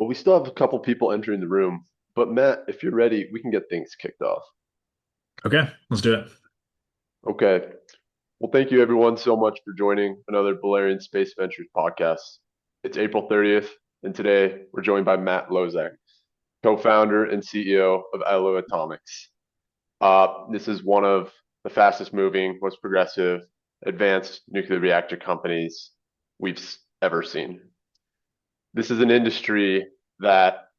Well, we still have a couple people entering the room, but Matt, if you're ready, we can get things kicked off. Okay, let's do it. Okay. Well, thank you everyone so much for joining another Balerion Space Ventures podcast. It's April 30th, and today we're joined by Matt Loszak, co-founder and CEO of Aalo Atomics. This is one of the fastest moving, most progressive, advanced nuclear reactor companies we've ever seen. This is an industry that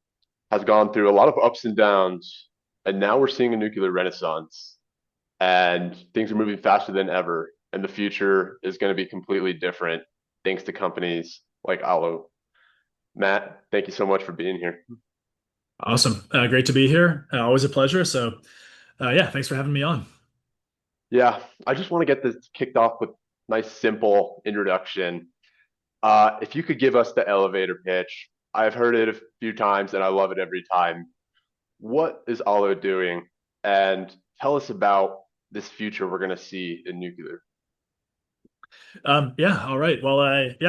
has gone through a lot of ups and downs, and now we're seeing a nuclear renaissance, and things are moving faster than ever, and the future is going to be completely different thanks to companies like Allo. Matt, thank you so much for being here. Awesome. Great to be here. Always a pleasure. Yeah, thanks for having me on. Yeah, I just want to get this kicked off with a nice, simple introduction. If you could give us the elevator pitch, I've heard it a few times and I love it every time. What is Allo doing? And tell us about this future we're going to see in nuclear. Yeah, all right.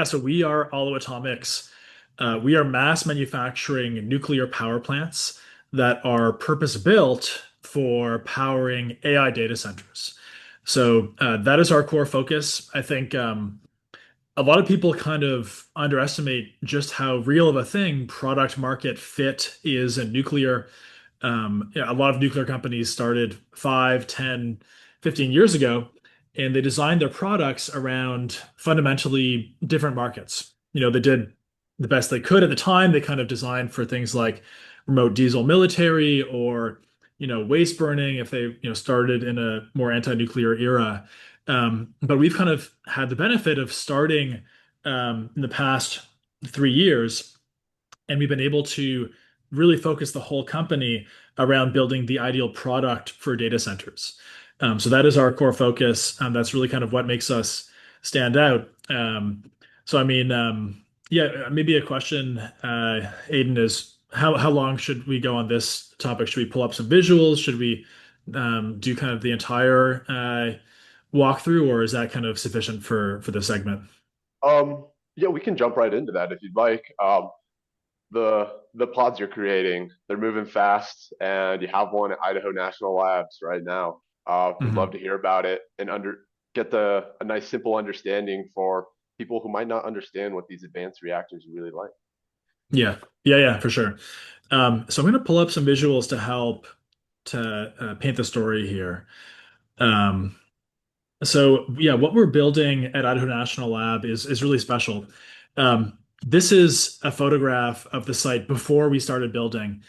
So we are Aalo Atomics. We are mass manufacturing nuclear power plants that are purpose-built for powering AI data centers. That is our core focus. I think a lot of people kind of underestimate just how real of a thing product market fit is in nuclear. A lot of nuclear companies started 5, 10, 15 years ago, and they designed their products around fundamentally different markets. They did the best they could at the time. They kind of designed for things like remote diesel military or, waste burning if they, started in a more anti-nuclear era. But we've kind of had the benefit of starting in the past 3 years, and we've been able to really focus the whole company around building the ideal product for data centers. So that is our core focus. That's really kind of what makes us stand out. Yeah, maybe a question, Aidan, is how long should we go on this topic? Should we pull up some visuals? Should we do kind of the entire walkthrough, or is that kind of sufficient for the segment? Yeah, we can jump right into that if you'd like. The pods you're creating, they're moving fast, and you have one at Idaho National Labs right now. Would love Mhm. to hear about it and get the a nice simple understanding for people who might not understand what these advanced reactors are really like. Yeah, yeah, for sure. So I'm going to pull up some visuals to help to paint the story here. Um, so yeah, what we're building at Idaho National Lab is really special. This is a photograph of the site before we started building.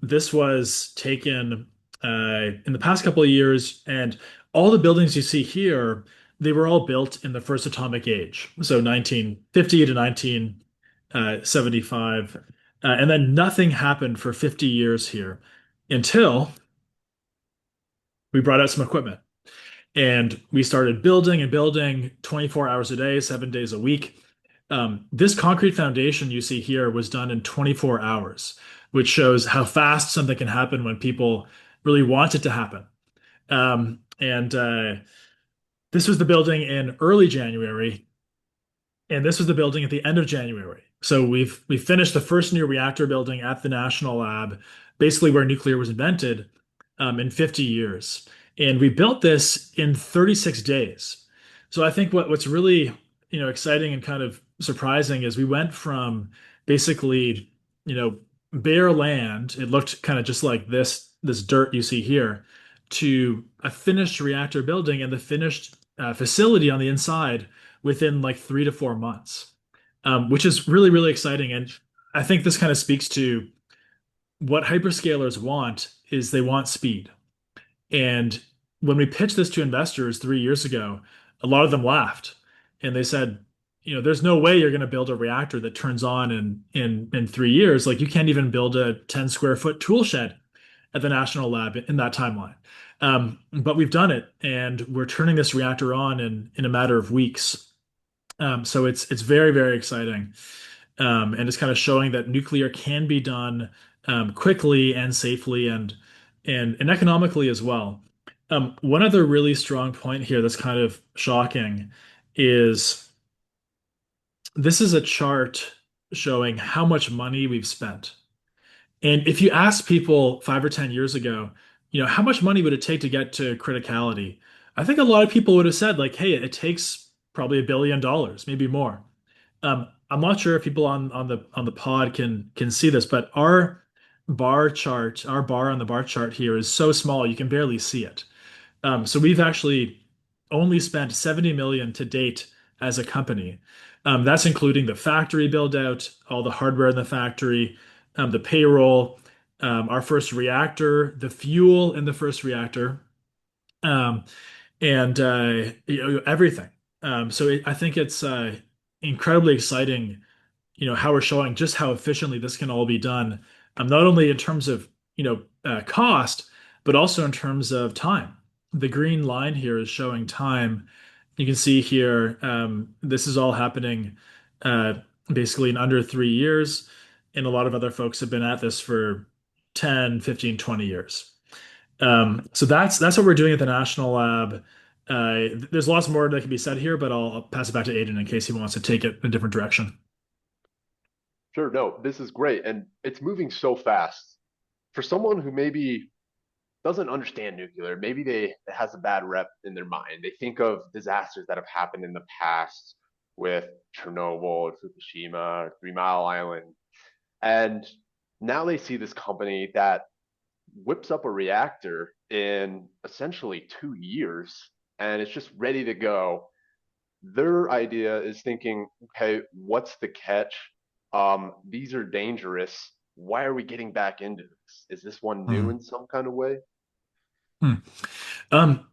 This was taken in the past couple of years, and all the buildings you see here, they were all built in the first atomic age, so 1950 to 1975. And then nothing happened for 50 years here until we brought out some equipment. And we started building and building 24 hours a day, 7 days a week. This concrete foundation you see here was done in 24 hours, which shows how fast something can happen when people really want it to happen. And This was the building in early January, and this was the building at the end of January. So we finished the first new reactor building at the National Lab, basically where nuclear was invented, in 50 years. And we built this in 36 days. So I think what's really, exciting and kind of surprising is we went from basically, you know, bare land, it looked kind of just like this dirt you see here, to a finished reactor building and the finished facility on the inside within like 3 to 4 months, which is really, really exciting. And I think this kind of speaks to what hyperscalers want is they want speed. And when we pitched this to investors 3 years ago, a lot of them laughed and they said, there's no way you're going to build a reactor that turns on in 3 years. Like you can't even build a 10 square foot tool shed at the National Lab in that timeline. But we've done it, and we're turning this reactor on in a matter of weeks. So it's very, very exciting. And it's kind of showing that nuclear can be done quickly and safely and economically as well. One other really strong point here that's kind of shocking is this is a chart showing how much money we've spent. And if you ask people 5 or 10 years ago, how much money would it take to get to criticality? I think a lot of people would have said, like, hey, it takes probably $1 billion, maybe more. I'm not sure if people on the pod can see this, but our bar on the bar chart here is so small you can barely see it. So we've actually only spent 70 million to date as a company. That's including the factory build out, all the hardware in the factory, the payroll, our first reactor, the fuel in the first reactor, um, and everything. I think it's incredibly exciting, how we're showing just how efficiently this can all be done, not only in terms of cost, but also in terms of time. The green line here is showing time. You can see here, this is all happening uh, basically in under 3 years, and a lot of other folks have been at this for 10, 15, 20 years. So that's what we're doing at the National Lab. There's lots more that can be said here, but I'll pass it back to Aidan in case he wants to take it in a different direction. Sure, no, this is great. And it's moving so fast. For someone who maybe doesn't understand nuclear, maybe they it has a bad rep in their mind. They think of disasters that have happened in the past with Chernobyl or Fukushima or Three Mile Island. And now they see this company that whips up a reactor in essentially 2 years and it's just ready to go. Their idea is thinking, okay, what's the catch? These are dangerous. Why are we getting back into this? Is this one new Hmm. in some kind of way? Hmm.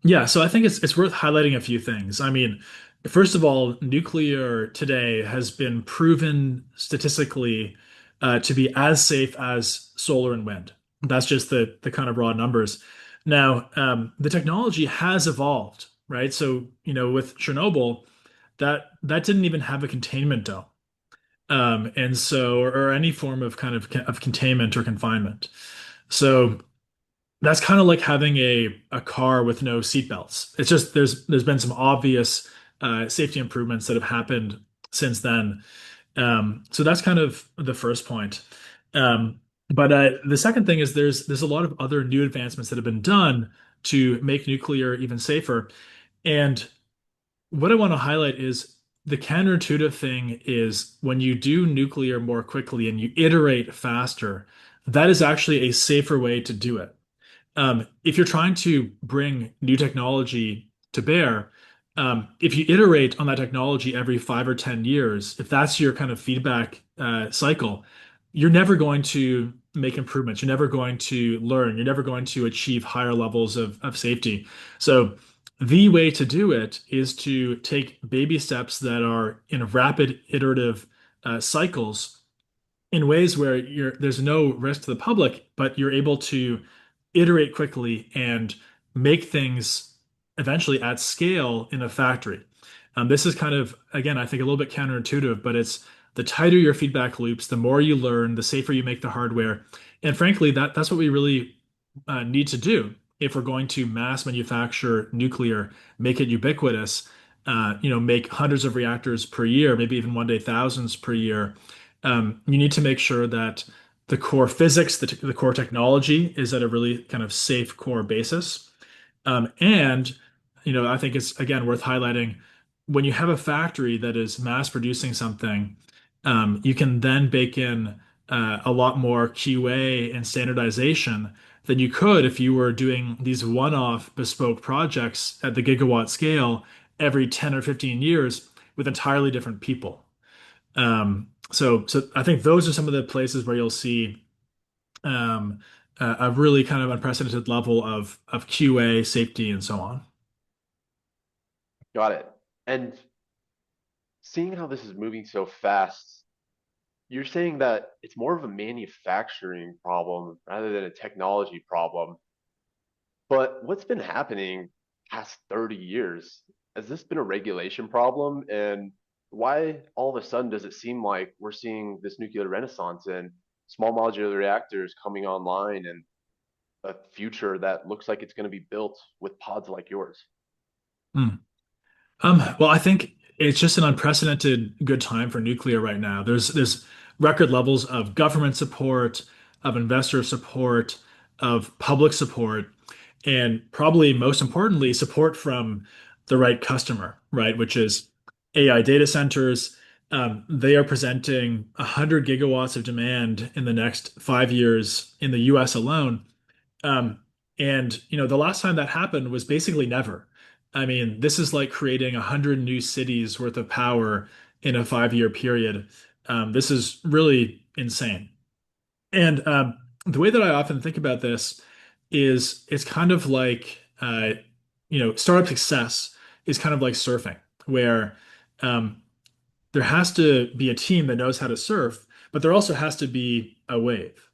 Yeah, so I think it's worth highlighting a few things. I mean, first of all, nuclear today has been proven statistically to be as safe as solar and wind. That's just the kind of raw numbers. Now, the technology has evolved, right? So, with Chernobyl, that didn't even have a containment dome, and so or any form of kind of containment or confinement. So that's kind of like having a car with no seatbelts. It's just there's been some obvious safety improvements that have happened since then. So that's kind of the first point. Um, but the second thing is there's a lot of other new advancements that have been done to make nuclear even safer. And what I want to highlight is the counterintuitive thing is when you do nuclear more quickly and you iterate faster, that is actually a safer way to do it. If you're trying to bring new technology to bear, if you iterate on that technology every 5 or 10 years, if that's your kind of feedback cycle, you're never going to make improvements. You're never going to learn. You're never going to achieve higher levels of safety. So the way to do it is to take baby steps that are in rapid iterative cycles in ways where there's no risk to the public, but you're able to iterate quickly and make things eventually at scale in a factory. This is kind of, again, I think a little bit counterintuitive, but it's the tighter your feedback loops, the more you learn, the safer you make the hardware. And frankly, that's what we really need to do if we're going to mass manufacture nuclear, make it ubiquitous, make hundreds of reactors per year, maybe even one day thousands per year. You need to make sure that the core physics, the core technology is at a really kind of safe core basis. And I think it's again worth highlighting when you have a factory that is mass producing something, you can then bake in a lot more QA and standardization than you could if you were doing these one-off bespoke projects at the gigawatt scale every 10 or 15 years with entirely different people. So I think those are some of the places where you'll see um, a really kind of unprecedented level of QA, safety, and so on. Got it. And seeing how this is moving so fast, you're saying that it's more of a manufacturing problem rather than a technology problem. But what's been happening past 30 years? Has this been a regulation problem? And why all of a sudden does it seem like we're seeing this nuclear renaissance and small modular reactors coming online and a future that looks like it's going to be built with pods like yours? Hmm. Well, I think it's just an unprecedented good time for nuclear right now. There's record levels of government support, of investor support, of public support, and probably most importantly, support from the right customer, right? Which is AI data centers. They are presenting 100 gigawatts of demand in the next 5 years in the US alone. Um, and the last time that happened was basically never. I mean, this is like creating 100 new cities worth of power in a 5 year period. This is really insane. And the way that I often think about this is it's kind of like, startup success is kind of like surfing, where um, there has to be a team that knows how to surf, but there also has to be a wave.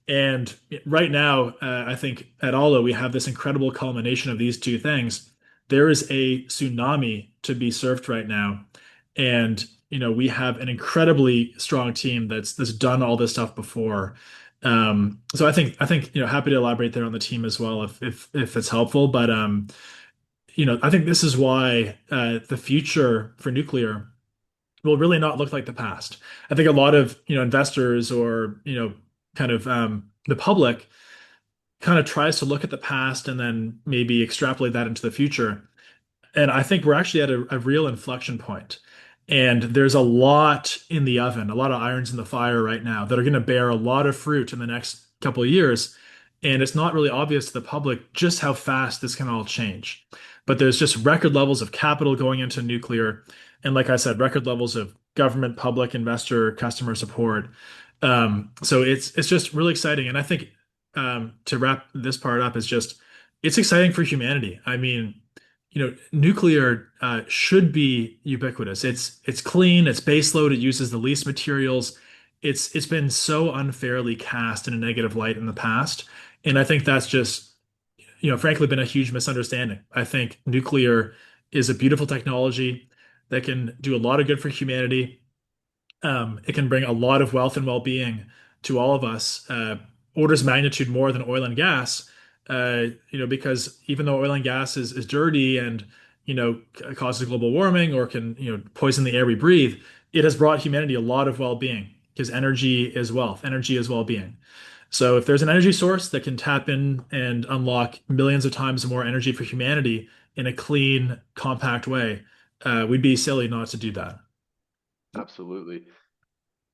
And right now, I think at Aalo, we have this incredible culmination of these two things. There is a tsunami to be surfed right now. And, we have an incredibly strong team that's done all this stuff before. So I think, happy to elaborate there on the team as well if it's helpful. But, I think this is why the future for nuclear will really not look like the past. I think a lot of, investors or, kind of the public kind of tries to look at the past and then maybe extrapolate that into the future. And I think we're actually at a real inflection point. And there's a lot in the oven, a lot of irons in the fire right now that are going to bear a lot of fruit in the next couple of years. And it's not really obvious to the public just how fast this can all change. But there's just record levels of capital going into nuclear. And like I said, record levels of government, public, investor, customer support. So it's just really exciting. And I think to wrap this part up is just it's exciting for humanity. I mean, nuclear should be ubiquitous. It's clean, it's baseload, it uses the least materials. It's been so unfairly cast in a negative light in the past, and I think that's just frankly been a huge misunderstanding. I think nuclear is a beautiful technology that can do a lot of good for humanity. It can bring a lot of wealth and well-being to all of us, orders of magnitude more than oil and gas. Because even though oil and gas is dirty and causes global warming or can poison the air we breathe, it has brought humanity a lot of well-being because energy is wealth, energy is well-being. So if there's an energy source that can tap in and unlock millions of times more energy for humanity in a clean, compact way, we'd be silly not to do that. Absolutely.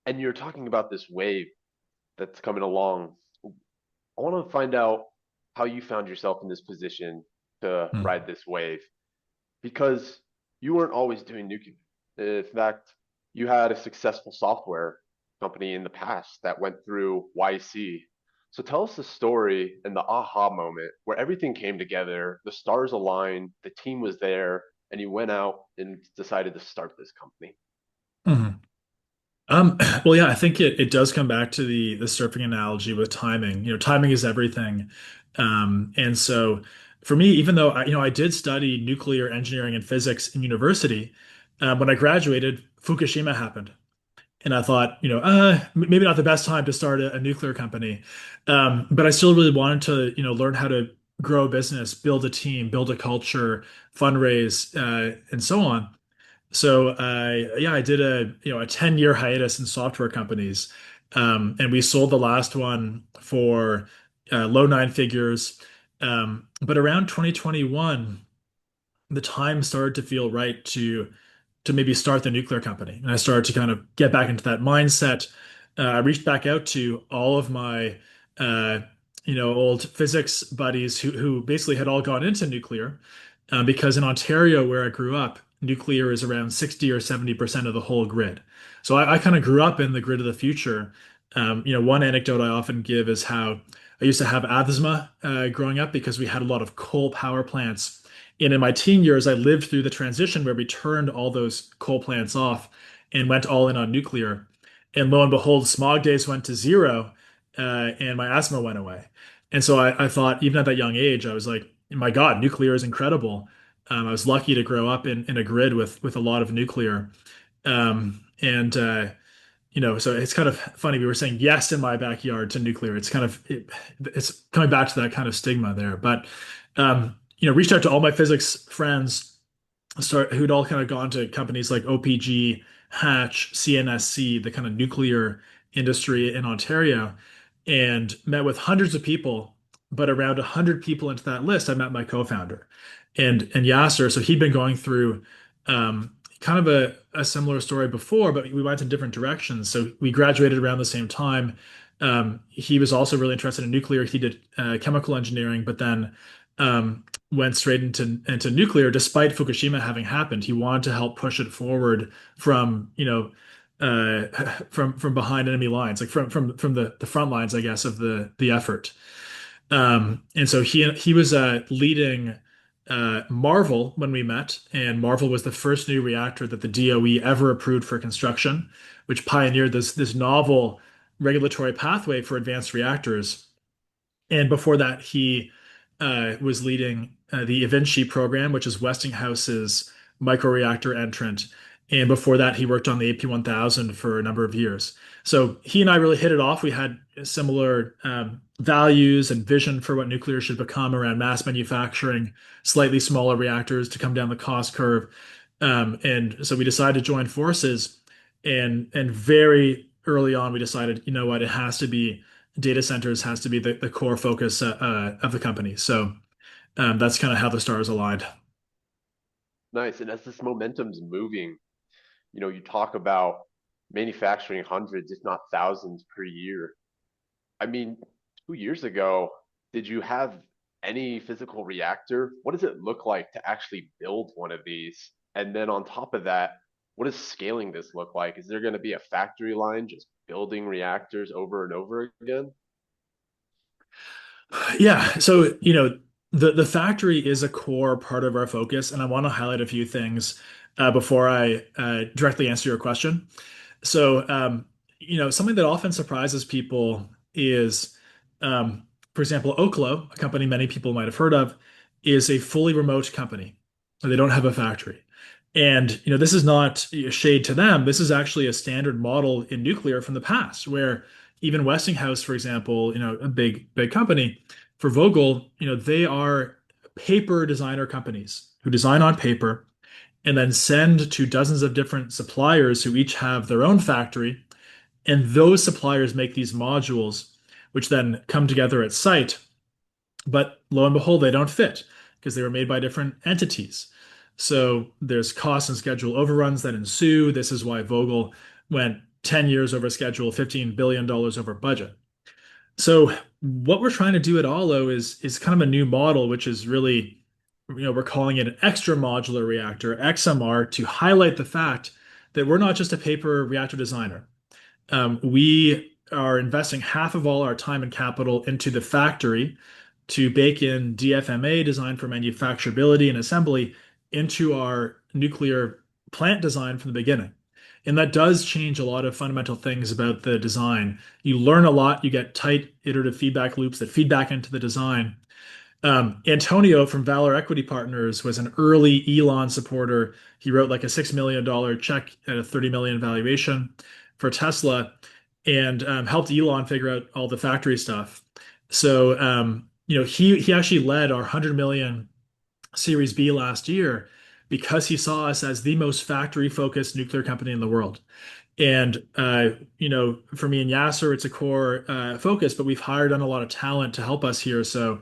And you're talking about this wave that's coming along. I want to find out how you found yourself in this position to Hmm. ride this wave because you weren't always doing nuclear. In fact, you had a successful software company in the past that went through YC. So tell us the story and the aha moment where everything came together, the stars aligned, the team was there, and you went out and decided to start this company. Mhm. Well, yeah, I think it does come back to the surfing analogy with timing. Timing is everything. And so for me, even though I did study nuclear engineering and physics in university, when I graduated, Fukushima happened. And I thought, maybe not the best time to start a nuclear company. But I still really wanted to, learn how to grow a business, build a team, build a culture, fundraise, and so on. So yeah, I did a 10-year hiatus in software companies. And we sold the last one for low nine figures. But around 2021, the time started to feel right to maybe start the nuclear company. And I started to kind of get back into that mindset. I reached back out to all of my uh, old physics buddies who basically had all gone into nuclear, because in Ontario, where I grew up, nuclear is around 60 or 70% of the whole grid. So I kind of grew up in the grid of the future. One anecdote I often give is how I used to have asthma growing up because we had a lot of coal power plants. And in my teen years, I lived through the transition where we turned all those coal plants off and went all in on nuclear. And lo and behold, smog days went to zero, and my asthma went away. And so I thought, even at that young age, I was like, my God, nuclear is incredible. I was lucky to grow up in a grid with a lot of nuclear. And so it's kind of funny. We were saying yes in my backyard to nuclear. It's coming back to that kind of stigma there. But reached out to all my physics friends, who'd all kind of gone to companies like OPG, Hatch, CNSC, the kind of nuclear industry in Ontario, and met with hundreds of people. But around 100 people into that list, I met my co-founder and Yasser. So he'd been going through kind of a similar story before, but we went in different directions. So we graduated around the same time. He was also really interested in nuclear. He did chemical engineering, but then went straight into nuclear, despite Fukushima having happened. He wanted to help push it forward from, from behind enemy lines, like from the front lines, I guess, of the effort. And so he was leading Marvel when we met, and Marvel was the first new reactor that the DOE ever approved for construction, which pioneered this novel regulatory pathway for advanced reactors. And before that, he was leading the eVinci program, which is Westinghouse's microreactor entrant. And before that, he worked on the AP1000 for a number of years. So he and I really hit it off. We had similar values and vision for what nuclear should become around mass manufacturing, slightly smaller reactors to come down the cost curve. And so we decided to join forces. And very early on, we decided, you know what, it has to be data centers has to be the core focus of the company. So that's kind of how the stars aligned. Nice. And as this momentum's moving, you talk about manufacturing hundreds, if not thousands per year. I mean, 2 years ago, did you have any physical reactor? What does it look like to actually build one of these? And then on top of that, what does scaling this look like? Is there going to be a factory line just building reactors over and over again? Yeah. So, the factory is a core part of our focus, and I want to highlight a few things before I directly answer your question. So, something that often surprises people is, for example, Oklo, a company many people might have heard of, is a fully remote company. They don't have a factory. And, this is not a shade to them. This is actually a standard model in nuclear from the past, where even Westinghouse, for example, a big company, for Vogtle, they are paper designer companies who design on paper and then send to dozens of different suppliers who each have their own factory. And those suppliers make these modules, which then come together at site. But lo and behold, they don't fit because they were made by different entities. So there's cost and schedule overruns that ensue. This is why Vogtle went 10 years over schedule, $15 billion over budget. So what we're trying to do at Aalo is kind of a new model, which is really, we're calling it an extra modular reactor, XMR, to highlight the fact that we're not just a paper reactor designer. We are investing half of all our time and capital into the factory to bake in DFMA, design for manufacturability and assembly, into our nuclear plant design from the beginning. And that does change a lot of fundamental things about the design. You learn a lot, you get tight iterative feedback loops that feed back into the design. Antonio from Valor Equity Partners was an early Elon supporter. He wrote like a $6 million check at a 30 million valuation for Tesla and helped Elon figure out all the factory stuff. So, he actually led our 100 million Series B last year because he saw us as the most factory focused nuclear company in the world. And for me and Yasser, it's a core focus, but we've hired on a lot of talent to help us here. So,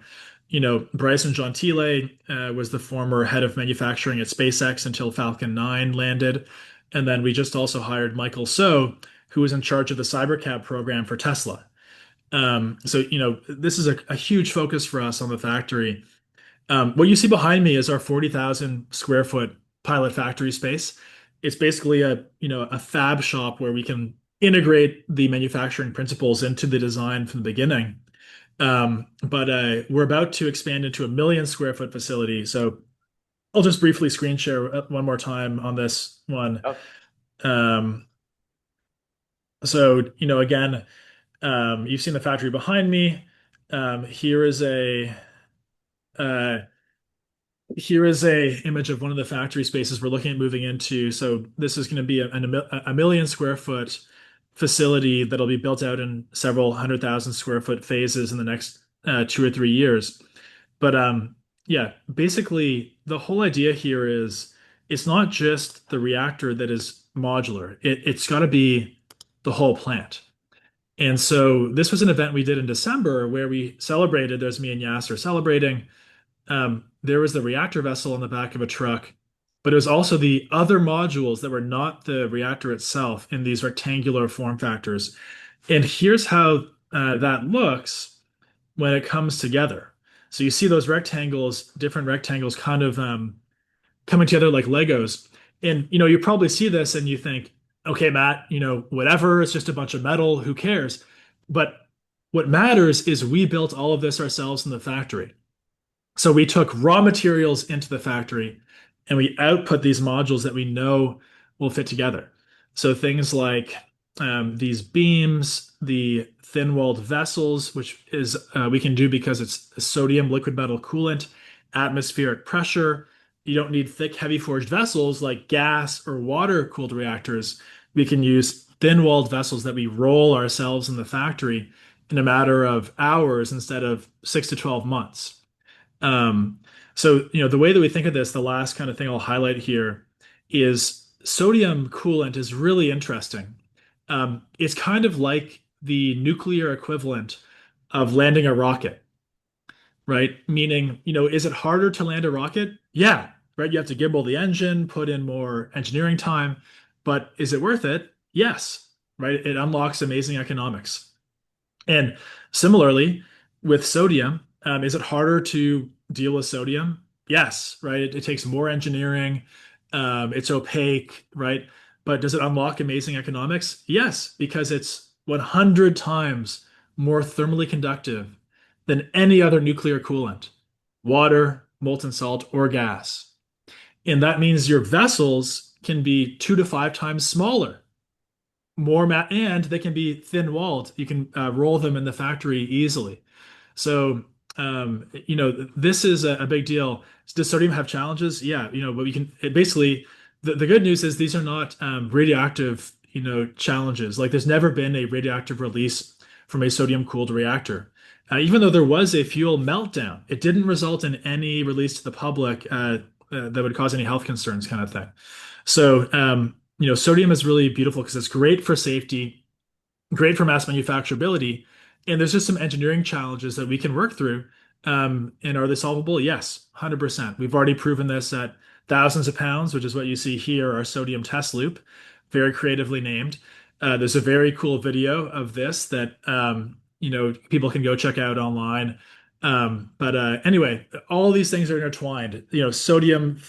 Bryson Gentile was the former head of manufacturing at SpaceX until Falcon 9 landed. And then we just also hired Michael So, who was in charge of the Cybercab program for Tesla. So, this is a huge focus for us on the factory. What you see behind me is our 40,000 square foot pilot factory space. It's basically a fab shop where we can integrate the manufacturing principles into the design from the beginning. But we're about to expand into a 1 million square foot facility. So I'll just briefly screen share one more time on this one. Oh, Um, so, again, you've seen the factory behind me. Here is uh, a image of one of the factory spaces we're looking at moving into. So this is going to be a 1 million square foot facility that'll be built out in several 100,000 square foot phases in the next 2 or 3 years. But yeah, basically the whole idea here is it's not just the reactor that is modular. It's got to be the whole plant. And so this was an event we did in December where we celebrated. There's me and Yasser celebrating. There was the reactor vessel on the back of a truck, but it was also the other modules that were not the reactor itself in these rectangular form factors. And here's how that looks when it comes together. So you see those rectangles, different rectangles, kind of coming together like Legos. And you probably see this and you think, okay, Matt, whatever, it's just a bunch of metal, who cares? But what matters is we built all of this ourselves in the factory. So we took raw materials into the factory and we output these modules that we know will fit together. So things like these beams, the thin-walled vessels, which is we can do because it's a sodium liquid metal coolant, atmospheric pressure. You don't need thick, heavy forged vessels like gas or water-cooled reactors. We can use thin-walled vessels that we roll ourselves in the factory in a matter of hours instead of 6 to 12 months. Um, so the way that we think of this, the last kind of thing I'll highlight here is sodium coolant is really interesting. It's kind of like the nuclear equivalent of landing a rocket, right? Meaning, is it harder to land a rocket? Yeah, right. You have to gimbal the engine, put in more engineering time, but is it worth it? Yes, right. It unlocks amazing economics. And similarly, with sodium, is it harder to deal with sodium? Yes, right. It takes more engineering. It's opaque, right? But does it unlock amazing economics? Yes, because it's 100 times more thermally conductive than any other nuclear coolant, water, molten salt, or gas. And that means your vessels can be 2 to 5 times smaller, and they can be thin-walled. You can roll them in the factory easily. So, this is a big deal. Does sodium have challenges? Yeah, but we can basically, the good news is these are not radioactive, challenges. Like there's never been a radioactive release from a sodium-cooled reactor. Even though there was a fuel meltdown, it didn't result in any release to the public that would cause any health concerns, kind of thing. So, sodium is really beautiful because it's great for safety, great for mass manufacturability. And there's just some engineering challenges that we can work through. And are they solvable? Yes, 100%. We've already proven this at thousands of pounds, which is what you see here, our sodium test loop, very creatively named. There's a very cool video of this that people can go check out online. But anyway, all these things are intertwined. Sodium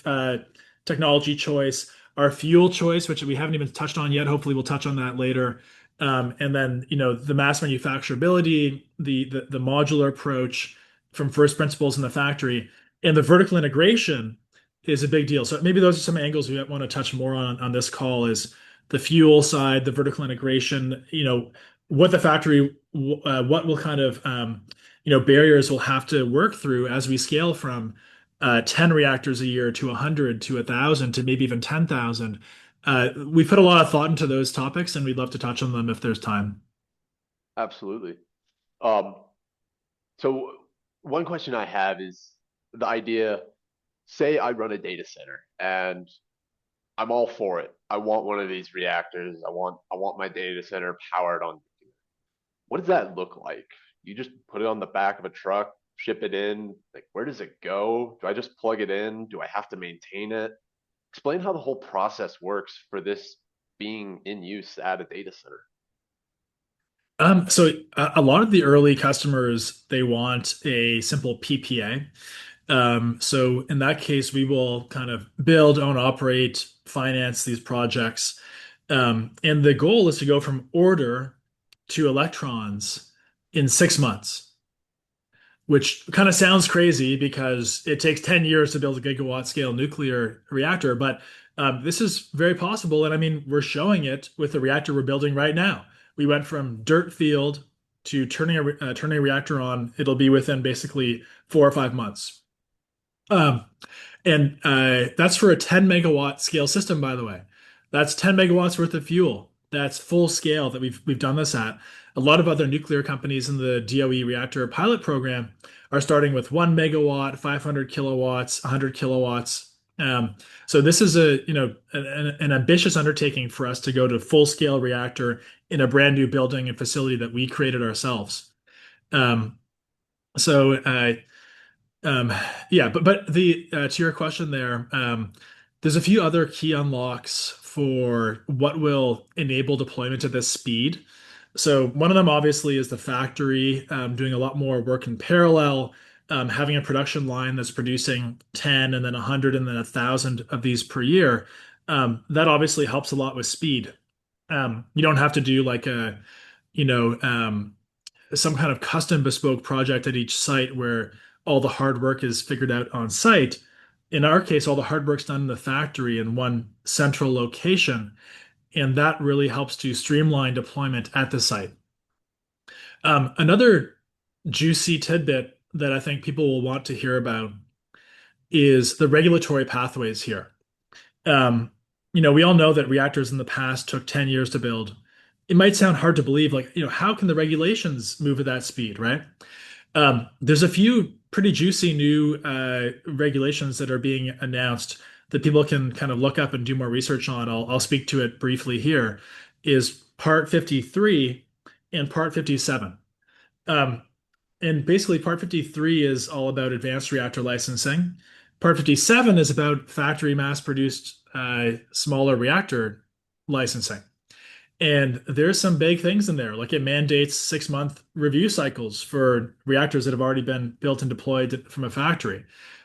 technology choice, our fuel choice, which we haven't even touched on yet. Hopefully, we'll touch on that later. And then, the mass manufacturability, the modular approach from first principles in the factory, and the vertical integration is a big deal. So maybe those are some angles we want to touch more on this call is the fuel side, the vertical integration, what the factory, what will kind of, barriers we'll have to work through as we scale from 10 reactors a year to 100 to 1,000 to maybe even 10,000. We put a lot of thought into those topics, and we'd love to touch on them if there's time. Absolutely. Um, so one question I have is the idea, say I run a data center and I'm all for it. I want one of these reactors. I want my data center powered on. What does that look like? You just put it on the back of a truck, ship it in. Like, where does it go? Do I just plug it in? Do I have to maintain it? Explain how the whole process works for this being in use at a data center. So a lot of the early customers, they want a simple PPA. So in that case, we will kind of build, own, operate, finance these projects. And the goal is to go from order to electrons in 6 months, which kind of sounds crazy because it takes 10 years to build a gigawatt scale nuclear reactor. But this is very possible. And I mean, we're showing it with the reactor we're building right now. We went from dirt field to turning a reactor on. It'll be within basically 4 or 5 months. Um, and that's for a 10 megawatt scale system, by the way. That's 10 megawatts worth of fuel. That's full scale that we've done this at. A lot of other nuclear companies in the DOE reactor pilot program are starting with 1 megawatt, 500 kilowatts, 100 kilowatts. So this is an ambitious undertaking for us to go to full scale reactor in a brand new building and facility that we created ourselves. Um, so um, yeah, but the to your question there, there's a few other key unlocks for what will enable deployment at this speed. So one of them obviously is the factory doing a lot more work in parallel, having a production line that's producing 10 and then 100 and then 1,000 of these per year. That obviously helps a lot with speed. You don't have to do like a, you know, some kind of custom bespoke project at each site where all the hard work is figured out on site. In our case, all the hard work's done in the factory in one central location, and that really helps to streamline deployment at the site. Another juicy tidbit that I think people will want to hear about is the regulatory pathways here. Um, we all know that reactors in the past took 10 years to build. It might sound hard to believe, like, how can the regulations move at that speed, right? There's a few pretty juicy new regulations that are being announced that people can kind of look up and do more research on. I'll speak to it briefly here. Is Part 53 and Part 57. Um, and basically, Part 53 is all about advanced reactor licensing. Part 57 is about factory mass produced smaller reactor licensing. And there's some big things in there, like it mandates 6-month review cycles for reactors that have already been built and deployed from a factory.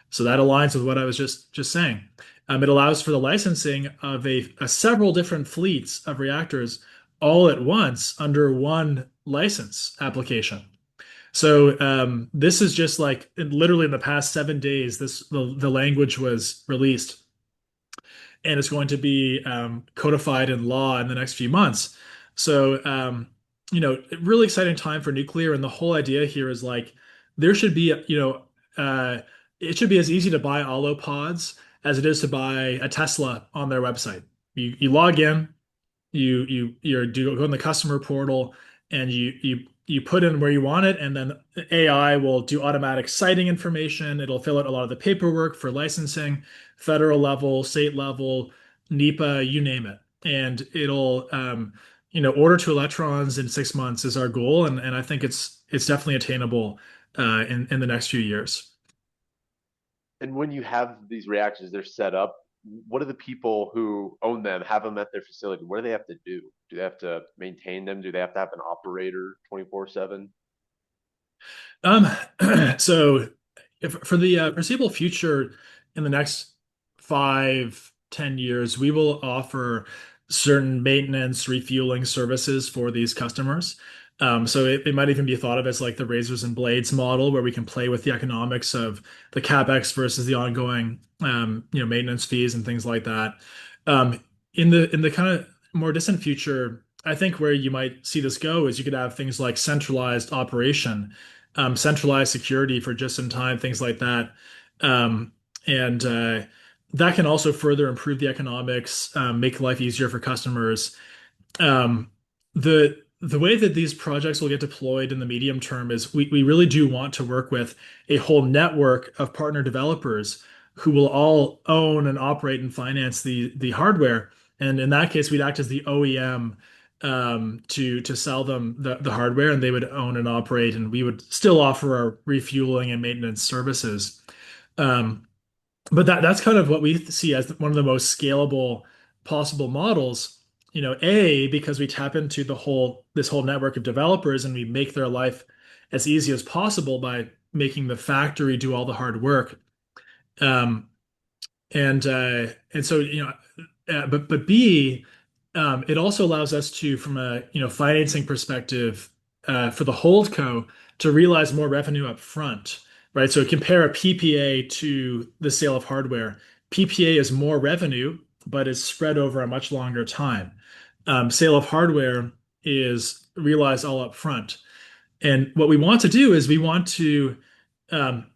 So that aligns with what I was just saying. It allows for the licensing of a several different fleets of reactors all at once under one license application. So this is just like literally in the past 7 days, the language was released and it's going to be codified in law in the next few months. So, really exciting time for nuclear. And the whole idea here is like there should be, it should be as easy to buy Allo pods as it is to buy a Tesla on their website. You log in, you do go in the customer portal and you put in where you want it, and then AI will do automatic siting information. It'll fill out a lot of the paperwork for licensing, federal level, state level, NEPA, you name it. And it'll order to electrons in 6 months is our goal, and I think it's definitely attainable in the next few years. And when you have these reactors, they're set up. What do the people who own them have them at their facility? What do they have to do? Do they have to maintain them? Do they have to have an operator 24/7? Um, so for the foreseeable future, in the next 5, 10 years, we will offer certain maintenance, refueling services for these customers. So it might even be thought of as like the razors and blades model, where we can play with the economics of the CapEx versus the ongoing, maintenance fees and things like that. Um, in the kind of more distant future, I think where you might see this go is you could have things like centralized operation, centralized security for just in time, things like that. And that can also further improve the economics, make life easier for customers. Um, the way that these projects will get deployed in the medium term is we really do want to work with a whole network of partner developers who will all own and operate and finance the hardware. And in that case, we'd act as the OEM to sell them the hardware, and they would own and operate, and we would still offer our refueling and maintenance services. Um, but that's kind of what we see as one of the most scalable possible models. Because we tap into this whole network of developers and we make their life as easy as possible by making the factory do all the hard work. Um, and so but B, it also allows us to, from a financing perspective, for the holdco to realize more revenue up front, right? So compare a PPA to the sale of hardware. PPA is more revenue, but it's spread over a much longer time. Sale of hardware is realized all up front. And what we want to do is we want to um,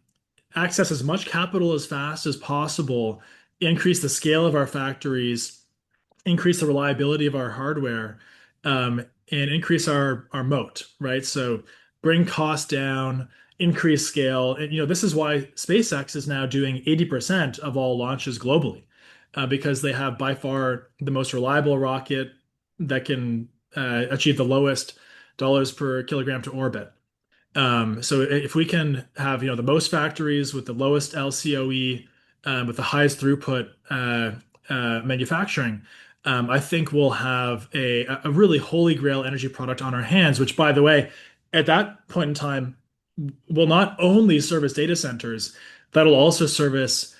access as much capital as fast as possible, increase the scale of our factories, increase the reliability of our hardware, and increase our moat, right? So bring costs down, increase scale. And this is why SpaceX is now doing 80% of all launches globally, because they have by far the most reliable rocket that can achieve the lowest dollars per kilogram to orbit. So if we can have, the most factories with the lowest LCOE, with the highest throughput manufacturing, I think we'll have a really holy grail energy product on our hands, which, by the way, at that point in time, will not only service data centers, that'll also service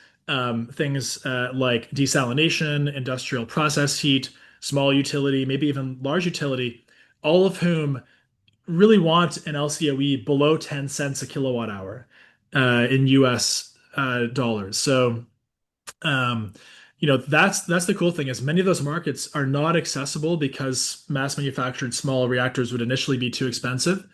things like desalination, industrial process heat, small utility, maybe even large utility, all of whom really want an LCOE below 10 cents a kilowatt hour in US dollars. So, um, that's the cool thing is many of those markets are not accessible because mass manufactured small reactors would initially be too expensive.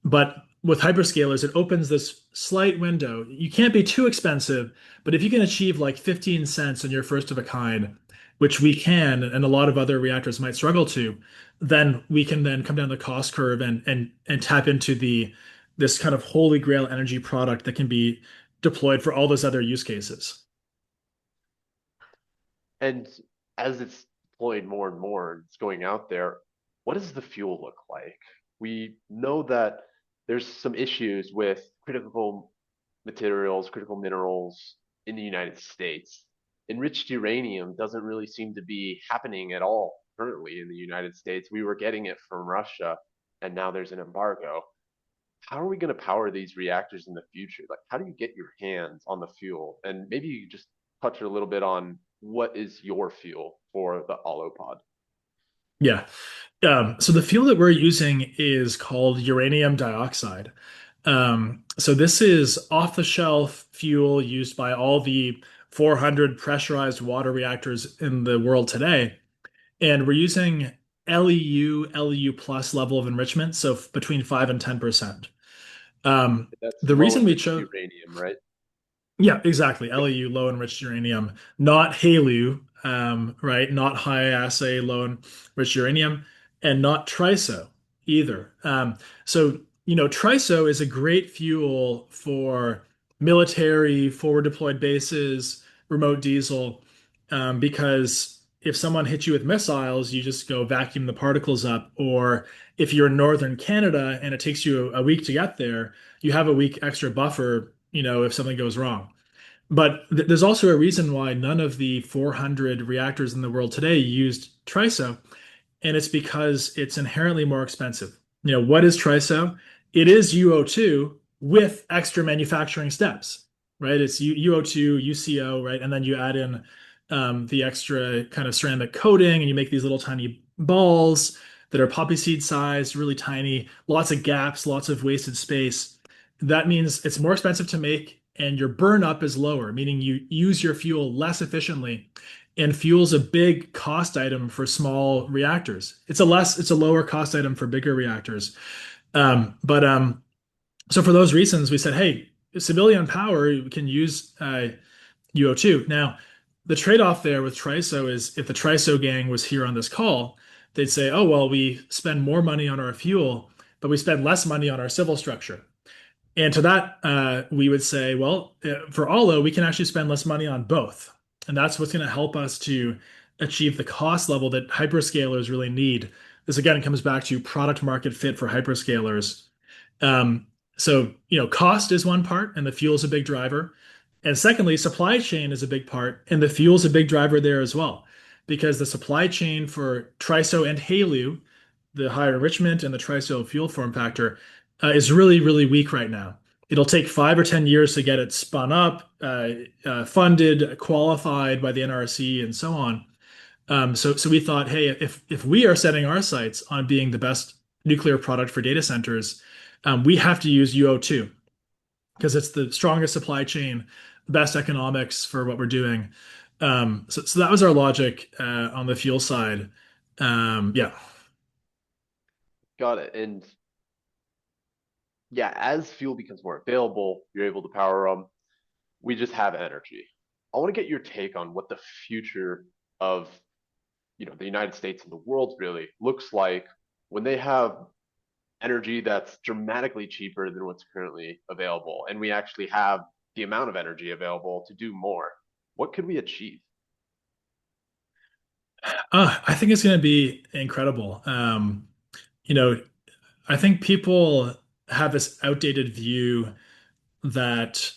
But with hyperscalers, it opens this slight window. You can't be too expensive, but if you can achieve like 15 cents on your first of a kind, which we can, and a lot of other reactors might struggle to, then we can then come down the cost curve and tap into this kind of holy grail energy product that can be deployed for all those other use cases. And as it's deployed more and more, it's going out there. What does the fuel look like? We know that there's some issues with critical materials, critical minerals in the United States. Enriched uranium doesn't really seem to be happening at all currently in the United States. We were getting it from Russia, and now there's an embargo. How are we going to power these reactors in the future? Like, how do you get your hands on the fuel? And maybe you just touch a little bit on what is your fuel for the Aalo pod? Yeah. So the fuel that we're using is called uranium dioxide. So this is off-the-shelf fuel used by all the 400 pressurized water reactors in the world today. And we're using LEU plus level of enrichment, so between 5 and 10%. That's The low reason we enriched chose uranium, right? yeah, exactly. LEU, low enriched uranium, not HALEU, right? Not high assay low enriched uranium, and not TRISO either. TRISO is a great fuel for military, forward deployed bases, remote diesel, because if someone hits you with missiles, you just go vacuum the particles up. Or if you're in northern Canada and it takes you a week to get there, you have a week extra buffer, if something goes wrong. But there's also a reason why none of the 400 reactors in the world today used TRISO, and it's because it's inherently more expensive. What is TRISO? It is UO2 with extra manufacturing steps, right? It's UO2, UCO, right? And then you add in the extra kind of ceramic coating, and you make these little tiny balls that are poppy seed sized, really tiny, lots of gaps, lots of wasted space. That means it's more expensive to make, and your burn up is lower, meaning you use your fuel less efficiently. And fuel's a big cost item for small reactors. It's a lower cost item for bigger reactors. But so for those reasons, we said, hey, civilian power can use UO2. Now, the trade-off there with TRISO is if the TRISO gang was here on this call, they'd say, oh, well, we spend more money on our fuel, but we spend less money on our civil structure. And to that, we would say, well, for Allo, we can actually spend less money on both. And that's what's going to help us to achieve the cost level that hyperscalers really need. This again comes back to product market fit for hyperscalers. Um, cost is one part, and the fuel is a big driver. And secondly, supply chain is a big part, and the fuel is a big driver there as well, because the supply chain for TRISO and HALEU, the higher enrichment and the TRISO fuel form factor, is really, really weak right now. It'll take 5 or 10 years to get it spun up, funded, qualified by the NRC, and so on. So we thought, hey, if we are setting our sights on being the best nuclear product for data centers, we have to use UO2 because it's the strongest supply chain, best economics for what we're doing. So that was our logic on the fuel side. Yeah. Got it. And yeah, as fuel becomes more available, you're able to power them. We just have energy. I want to get your take on what the future of the United States and the world really looks like when they have energy that's dramatically cheaper than what's currently available, and we actually have the amount of energy available to do more, what could we achieve? I think it's going to be incredible. You know, I think people have this outdated view that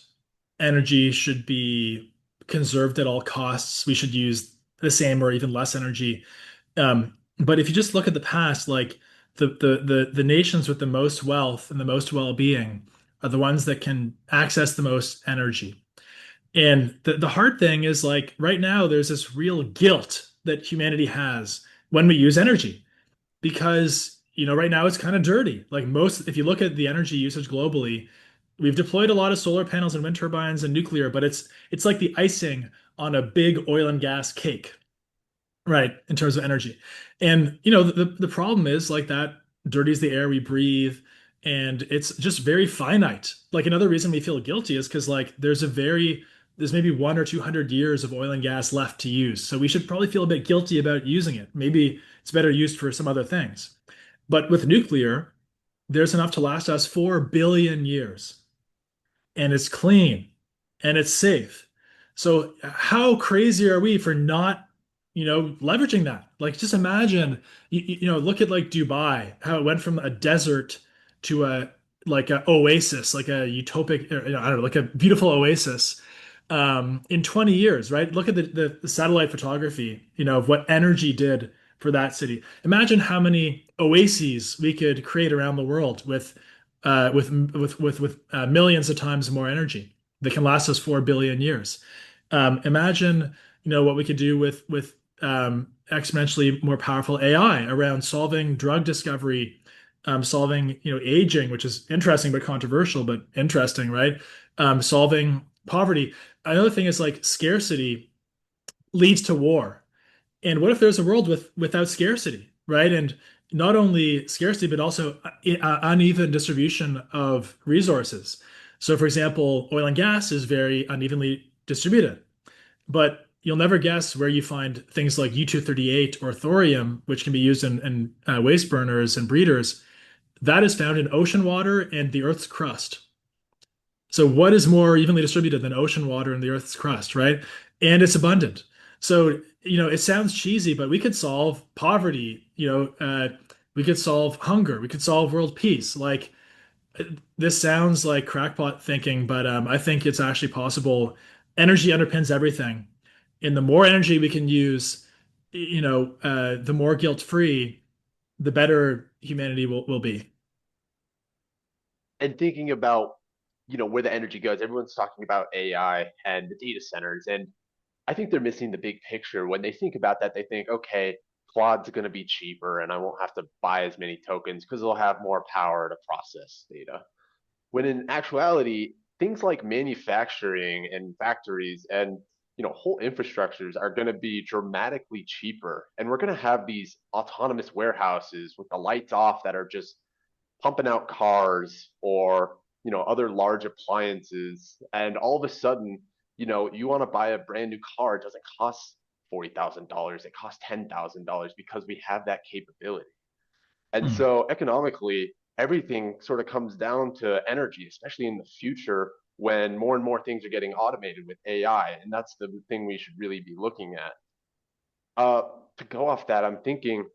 energy should be conserved at all costs. We should use the same or even less energy. But if you just look at the past, like the nations with the most wealth and the most well-being are the ones that can access the most energy. And the hard thing is like right now, there's this real guilt that humanity has when we use energy because right now it's kind of dirty. Like most, if you look at the energy usage globally, we've deployed a lot of solar panels and wind turbines and nuclear, but it's like the icing on a big oil and gas cake, right? In terms of energy. And the problem is like that dirties the air we breathe, and it's just very finite. Like another reason we feel guilty is because like there's maybe 1 or 200 years of oil and gas left to use. So we should probably feel a bit guilty about using it. Maybe it's better used for some other things. But with nuclear, there's enough to last us 4 billion years, and it's clean and it's safe. So how crazy are we for not, leveraging that? Like just imagine, look at like Dubai, how it went from a desert to a like a oasis, like a utopic, or, I don't know, like a beautiful oasis in 20 years, right? Look at the satellite photography, of what energy did for that city. Imagine how many oases we could create around the world with millions of times more energy that can last us 4 billion years. Imagine, what we could do with exponentially more powerful AI around solving drug discovery, solving, aging, which is interesting but controversial, but interesting, right? Solving poverty. Another thing is like scarcity leads to war. And what if there's a world without scarcity, right? And not only scarcity, but also uneven distribution of resources. So, for example, oil and gas is very unevenly distributed, but you'll never guess where you find things like U-238 or thorium, which can be used in waste burners and breeders. That is found in ocean water and the Earth's crust. So what is more evenly distributed than ocean water and the Earth's crust, right? And it's abundant. So, it sounds cheesy, but we could solve poverty, we could solve hunger, we could solve world peace. Like this sounds like crackpot thinking, but I think it's actually possible. Energy underpins everything. And the more energy we can use, the more guilt-free, the better humanity will be. And thinking about, where the energy goes, everyone's talking about AI and the data centers, and I think they're missing the big picture. When they think about that, they think, okay, Claude's going to be cheaper and I won't have to buy as many tokens because they'll have more power to process data. When in actuality, things like manufacturing and factories and whole infrastructures are going to be dramatically cheaper, and we're going to have these autonomous warehouses with the lights off that are just pumping out cars or other large appliances, and all of a sudden you want to buy a brand new car, it doesn't cost $40,000, it costs $10,000 because we have that capability. And Hmm. so economically, everything sort of comes down to energy, especially in the future when more and more things are getting automated with AI. And that's the thing we should really be looking at. Uh, to go off that, I'm thinking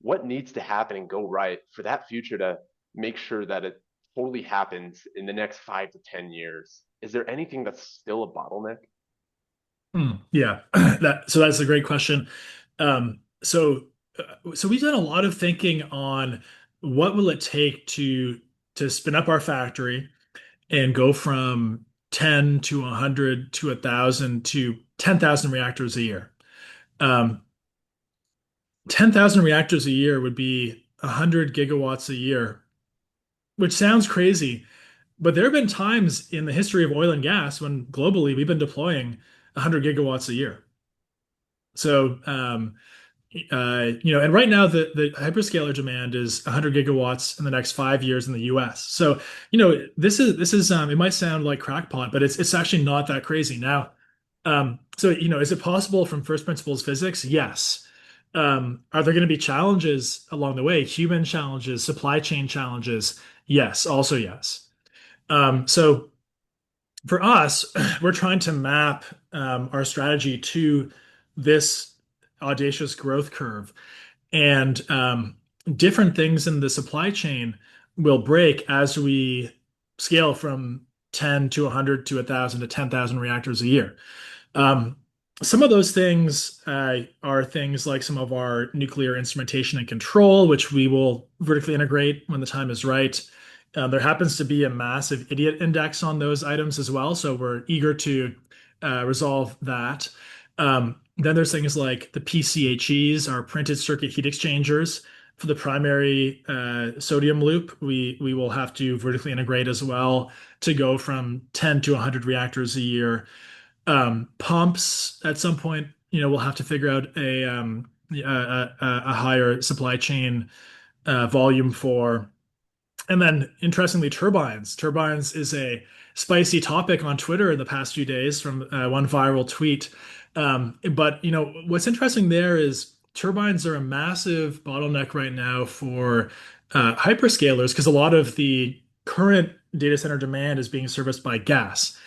what needs to happen and go right for that future to make sure that it totally happens in the next 5 to 10 years? Is there anything that's still a bottleneck? Yeah, that's a great question. So we've done a lot of thinking on what will it take to spin up our factory and go from 10 to 100 to 1,000 to 10,000 reactors a year. Um, 10,000 reactors a year would be 100 gigawatts a year, which sounds crazy, but there have been times in the history of oil and gas when globally we've been deploying 100 gigawatts a year. So, and right now the hyperscaler demand is 100 gigawatts in the next 5 years in the US. So, this is it might sound like crackpot, but it's actually not that crazy. Now, so is it possible from first principles physics? Yes. Are there going to be challenges along the way? Human challenges, supply chain challenges? Yes, also yes. So for us, we're trying to map our strategy to this audacious growth curve. And different things in the supply chain will break as we scale from 10 to 100 to 1,000 to 10,000 reactors a year. Um, some of those things are things like some of our nuclear instrumentation and control, which we will vertically integrate when the time is right. There happens to be a massive idiot index on those items as well, so we're eager to resolve that. Then there's things like the PCHEs, our printed circuit heat exchangers. For the primary sodium loop, we will have to vertically integrate as well to go from 10 to 100 reactors a year. Pumps at some point, we'll have to figure out a higher supply chain volume for. And then, interestingly, turbines. Turbines is a spicy topic on Twitter in the past few days from one viral tweet. But what's interesting there is turbines are a massive bottleneck right now for hyperscalers because a lot of the current data center demand is being serviced by gas.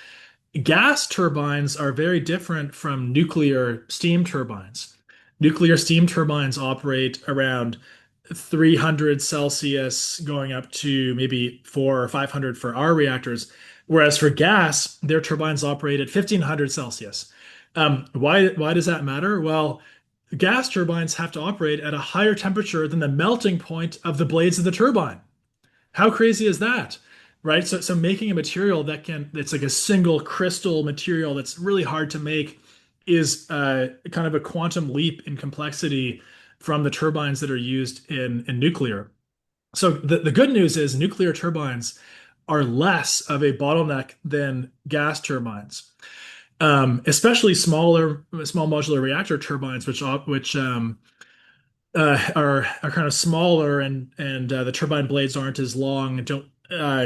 Gas turbines are very different from nuclear steam turbines. Nuclear steam turbines operate around 300 Celsius, going up to maybe 400 or 500 for our reactors. Whereas for gas, their turbines operate at 1500 Celsius. Why does that matter? Well, gas turbines have to operate at a higher temperature than the melting point of the blades of the turbine. How crazy is that? Right? So making a material that's like a single crystal material that's really hard to make is kind of a quantum leap in complexity from the turbines that are used in nuclear. So the good news is nuclear turbines are less of a bottleneck than gas turbines, especially small modular reactor turbines, which are kind of smaller and the turbine blades aren't as long and don't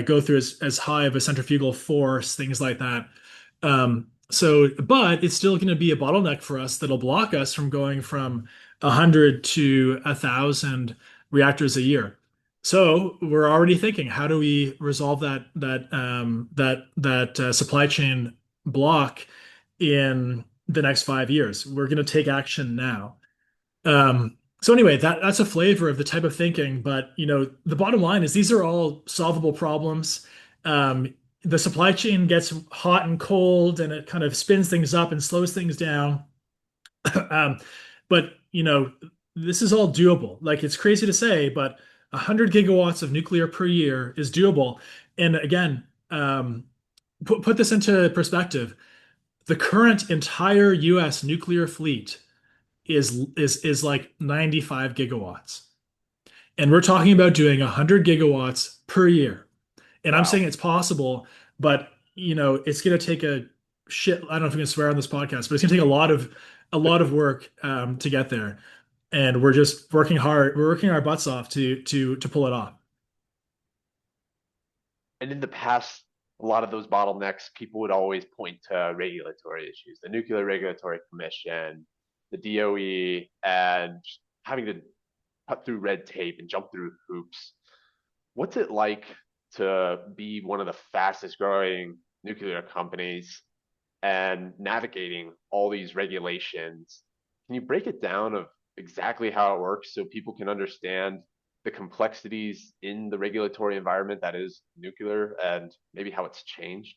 go through as high of a centrifugal force, things like that. But it's still going to be a bottleneck for us that'll block us from going from 100 to 1,000 reactors a year. So we're already thinking, how do we resolve that supply chain block in the next 5 years? We're going to take action now. So anyway, that's a flavor of the type of thinking, but the bottom line is these are all solvable problems. The supply chain gets hot and cold and it kind of spins things up and slows things down. Um, but this is all doable. Like it's crazy to say, but 100 gigawatts of nuclear per year is doable. And again, put this into perspective. The current entire US nuclear fleet is like 95 gigawatts. And we're talking about doing 100 gigawatts per year. And I'm saying Wow. it's possible, but it's going to take a shit. I don't know if I'm going to swear on this podcast, but it's going to take a lot of work to get there. And we're just working hard. We're working our butts off to pull it off. And in the past, a lot of those bottlenecks, people would always point to regulatory issues, the Nuclear Regulatory Commission, the DOE, and having to cut through red tape and jump through hoops. What's it like to be one of the fastest growing nuclear companies and navigating all these regulations? Can you break it down of exactly how it works so people can understand the complexities in the regulatory environment that is nuclear and maybe how it's changed?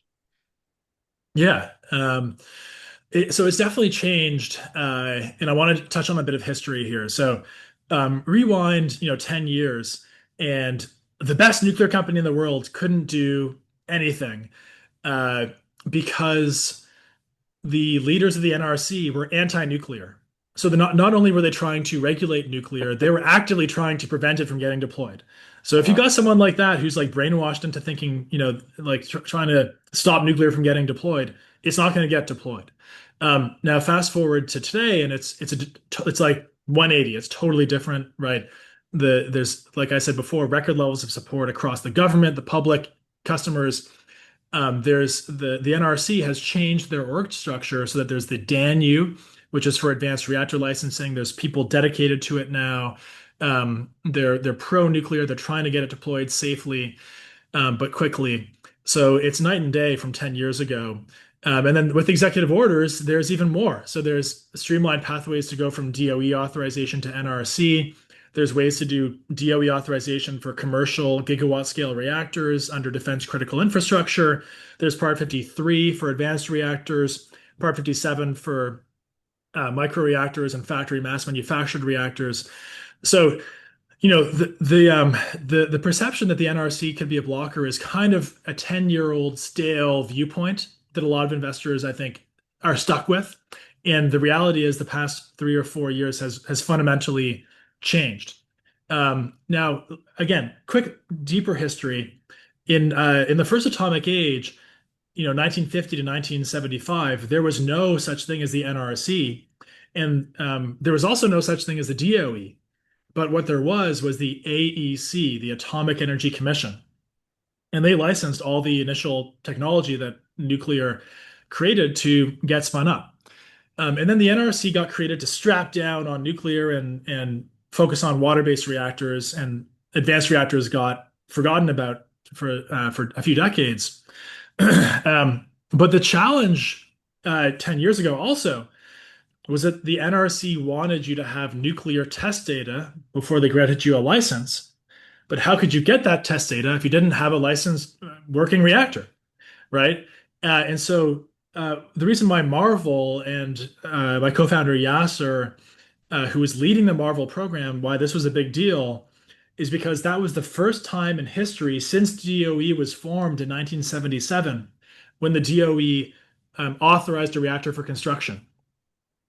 Yeah. So it's definitely changed. And I want to touch on a bit of history here. So rewind, 10 years, and the best nuclear company in the world couldn't do anything uh, because the leaders of the NRC were anti-nuclear. So not only were they trying to regulate nuclear, they were actively trying to prevent it from getting deployed. So if you Uh-huh. got someone like that who's like brainwashed into thinking, like trying to stop nuclear from getting deployed, it's not going to get deployed. Now fast forward to today, and it's like 180. It's totally different, right? There's like I said before, record levels of support across the government, the public, customers. There's the NRC has changed their org structure so that there's the DANU, which is for advanced reactor licensing. There's people dedicated to it now. They're pro-nuclear. They're trying to get it deployed safely, but quickly. So it's night and day from 10 years ago. And then with executive orders, there's even more. So there's streamlined pathways to go from DOE authorization to NRC. There's ways to do DOE authorization for commercial gigawatt scale reactors under defense critical infrastructure. There's Part 53 for advanced reactors, Part 57 for microreactors and factory mass manufactured reactors. So the perception that the NRC could be a blocker is kind of a 10-year-old stale viewpoint that a lot of investors, I think, are stuck with. And the reality is the past 3 or 4 years has fundamentally changed. Now, again, quick, deeper history. In the first atomic age, 1950 to 1975, there was no such thing as the NRC, and there was also no such thing as the DOE. But what there was the AEC, the Atomic Energy Commission, and they licensed all the initial technology that nuclear created to get spun up. And then the NRC got created to strap down on nuclear and focus on water-based reactors, and advanced reactors got forgotten about for a few decades. But the challenge 10 years ago also was that the NRC wanted you to have nuclear test data before they granted you a license. But how could you get that test data if you didn't have a licensed working reactor, right? And so the reason why Marvel and my co-founder Yasser, who was leading the Marvel program, why this was a big deal, is because that was the first time in history since DOE was formed in 1977 when the DOE authorized a reactor for construction.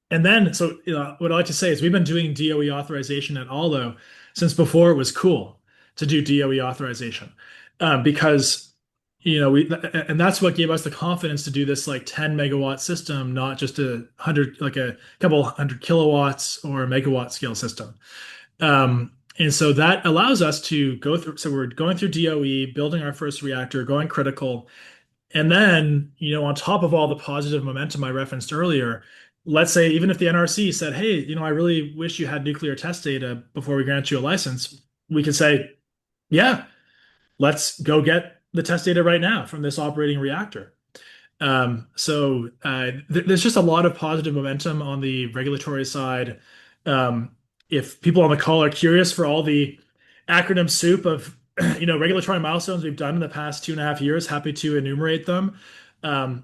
And then, so what I like to say is we've been doing DOE authorization at Aalo since before it was cool to do DOE authorization, because and that's what gave us the confidence to do this like 10 megawatt system, not just like a couple hundred kilowatts or a megawatt scale system. And so that allows us to go through. So we're going through DOE, building our first reactor, going critical. And then, on top of all the positive momentum I referenced earlier, let's say even if the NRC said, hey, I really wish you had nuclear test data before we grant you a license, we could say, yeah, let's go get the test data right now from this operating reactor. There's just a lot of positive momentum on the regulatory side. If people on the call are curious for all the acronym soup of regulatory milestones we've done in the past 2.5 years, happy to enumerate them. But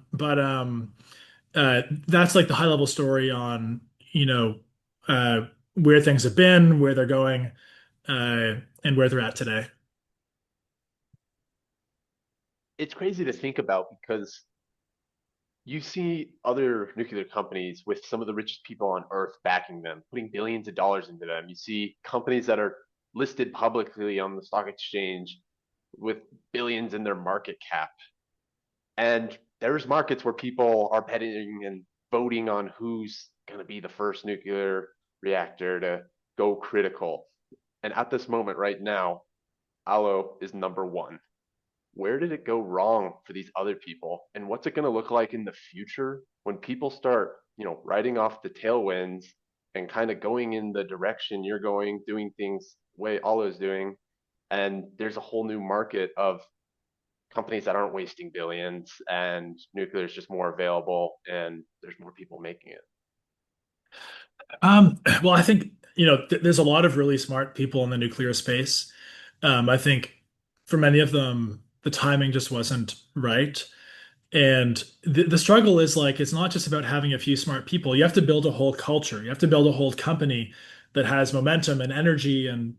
that's like the high level story on uh, where things have been, where they're going, and where they're at today. It's crazy to think about because you see other nuclear companies with some of the richest people on earth backing them, putting billions of dollars into them. You see companies that are listed publicly on the stock exchange with billions in their market cap. And there's markets where people are betting and voting on who's going to be the first nuclear reactor to go critical. And at this moment right now, Aalo is number one. Where did it go wrong for these other people? And what's it going to look like in the future when people start, riding off the tailwinds and kind of going in the direction you're going, doing things the way Aalo's doing, and there's a whole new market of companies that aren't wasting billions, and nuclear is just more available and there's more people making it. Well, I think, there's a lot of really smart people in the nuclear space. I think for many of them, the timing just wasn't right. And the struggle is like, it's not just about having a few smart people. You have to build a whole culture. You have to build a whole company that has momentum and energy and,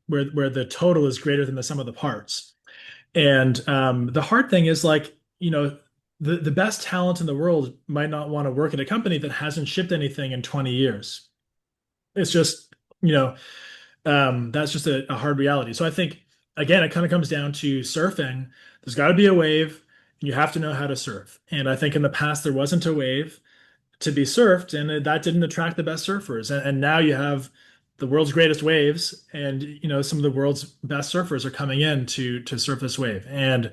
where the total is greater than the sum of the parts. And the hard thing is like, the best talent in the world might not want to work at a company that hasn't shipped anything in 20 years. It's just, that's just a hard reality. So I think, again, it kind of comes down to surfing. There's got to be a wave, and you have to know how to surf. And I think in the past, there wasn't a wave to be surfed, and that didn't attract the best surfers. And now you have the world's greatest waves, and some of the world's best surfers are coming in to surf this wave. And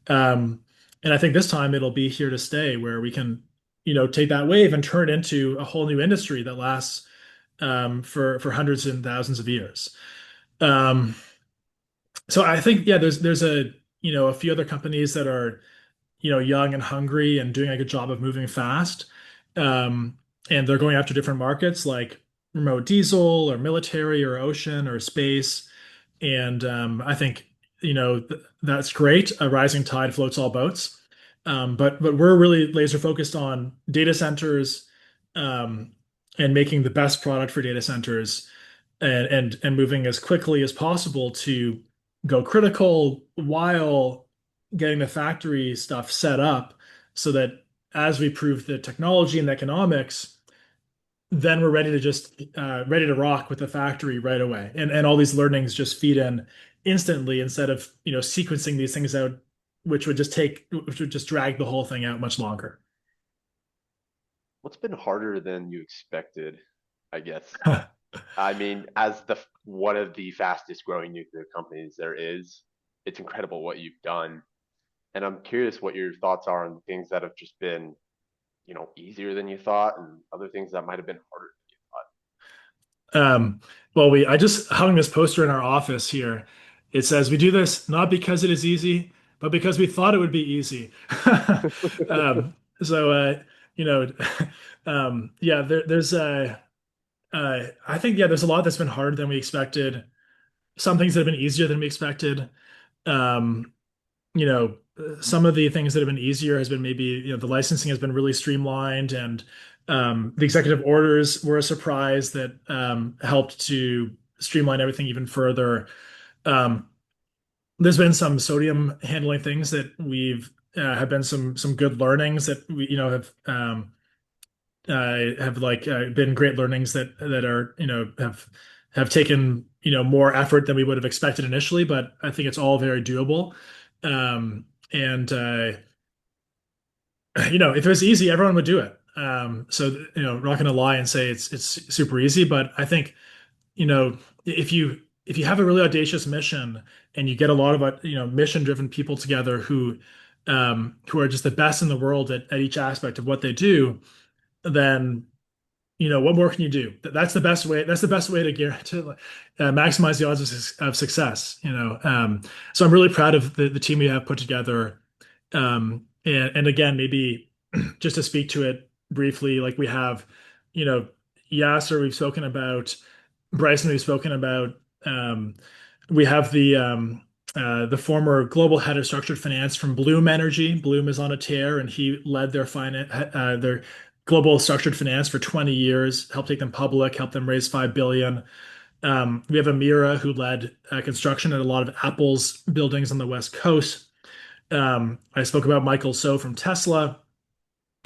I think this time it'll be here to stay, where we can take that wave and turn it into a whole new industry that lasts for hundreds and thousands of years. Um, so I think yeah, there's a few other companies that are young and hungry and doing a good job of moving fast. Um, and they're going after different markets like remote diesel or military or ocean or space. And I think that's great. A rising tide floats all boats. But we're really laser focused on data centers, um, and making the best product for data centers, and moving as quickly as possible to go critical while getting the factory stuff set up so that as we prove the technology and the economics, then we're ready to just ready to rock with the factory right away. And all these learnings just feed in instantly instead of sequencing these things out, which would just drag the whole thing out much longer. What's been harder than you expected, I guess? I mean, as the one of the fastest growing nuclear companies there is, it's incredible what you've done. And I'm curious what your thoughts are on things that have just been, easier than you thought and other things that might have been harder Um, well, I just hung this poster in our office here. It says, "We do this not because it is easy, but because we thought it would be easy." than you thought. So, you know, yeah, I think, yeah, there's a lot that's been harder than we expected. Some things that have been easier than we expected. Um, some of the things that have been easier has been maybe, the licensing has been really streamlined, and the executive orders were a surprise that helped to streamline everything even further. Um, there's been some sodium handling things that we've have been some good learnings that we have like been great learnings that are have taken more effort than we would have expected initially, but I think it's all very doable. And if it was easy, everyone would do it. So we're not going to lie and say it's super easy, but I think you know if you have a really audacious mission and you get a lot of mission driven people together who are just the best in the world at each aspect of what they do, then what more can you do? That's the best way. That's the best way to maximize the odds of success. So I'm really proud of the team we have put together. And again, maybe just to speak to it briefly, like we have, you know, Yasser we've spoken about, Bryson we've spoken about. Um, we have the former global head of structured finance from Bloom Energy. Bloom is on a tear, and he led their global structured finance for 20 years, helped take them public, helped them raise 5 billion. We have Amira, who led construction at a lot of Apple's buildings on the West Coast. I spoke about Michael So from Tesla.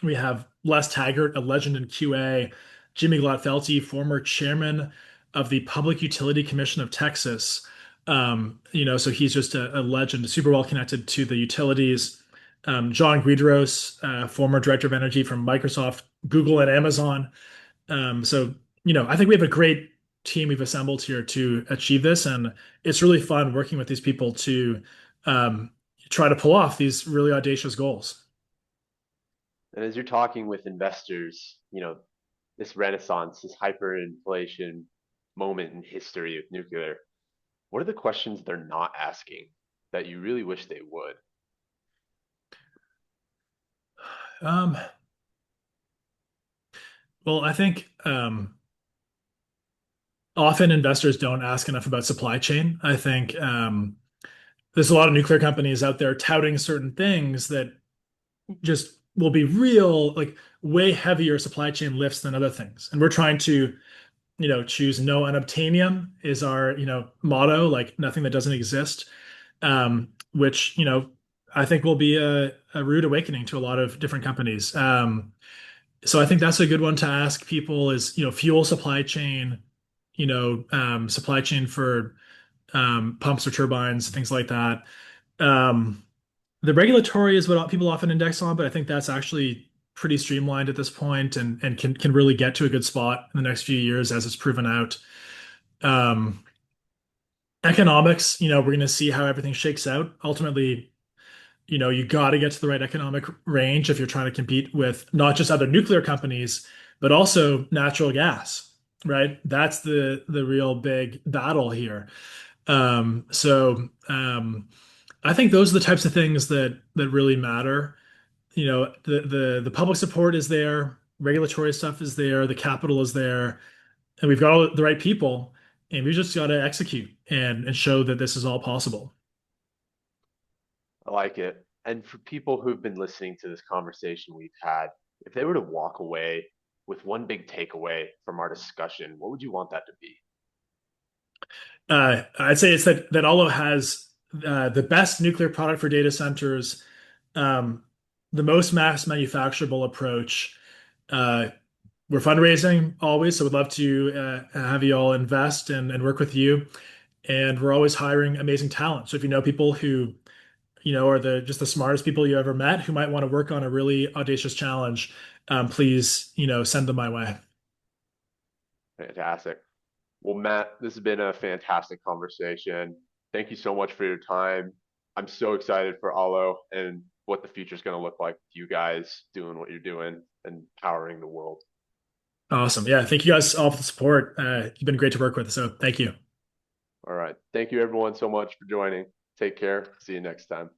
We have Les Taggart, a legend in QA, Jimmy Glotfelty, former chairman of the Public Utility Commission of Texas. So he's just a legend, super well connected to the utilities. John Guidros, former director of energy from Microsoft, Google, and Amazon. I think we have a great team we've assembled here to achieve this, and it's really fun working with these people to um, try to pull off these really audacious goals. And as you're talking with investors, this renaissance, this hyperinflation moment in history of nuclear, what are the questions they're not asking that you really wish they would? Um, well, I think often investors don't ask enough about supply chain. I think there's a lot of nuclear companies out there touting certain things that just will be real, like way heavier supply chain lifts than other things. And we're trying to, choose no unobtainium is our, motto, like nothing that doesn't exist, which, I think will be a rude awakening to a lot of different companies. So I think that's a good one to ask people is, fuel supply chain, supply chain for pumps or turbines, things like that. Um, the regulatory is what people often index on, but I think that's actually pretty streamlined at this point and can really get to a good spot in the next few years as it's proven out. Economics, we're going to see how everything shakes out. Ultimately, You got to get to the right economic range if you're trying to compete with not just other nuclear companies, but also natural gas, right? That's the real big battle here. I think those are the types of things that really matter. The public support is there, regulatory stuff is there, the capital is there, and we've got all the right people, and we just got to execute and show that this is all possible. I like it. And for people who've been listening to this conversation we've had, if they were to walk away with one big takeaway from our discussion, what would you want that to be? I'd say it's that Allo has the best nuclear product for data centers, um, the most mass manufacturable approach. Uh, we're fundraising always, so we'd love to have you all invest and work with you. And we're always hiring amazing talent. So if you know people who are the just the smartest people you ever met who might want to work on a really audacious challenge, please send them my way. Fantastic. Well, Matt, this has been a fantastic conversation. Thank you so much for your time. I'm so excited for Alo and what the future is going to look like with you guys doing what you're doing and powering the world. Awesome. Yeah, thank you guys all for the support. You've been great to work with. So thank you. All right. Thank you, everyone, so much for joining. Take care. See you next time.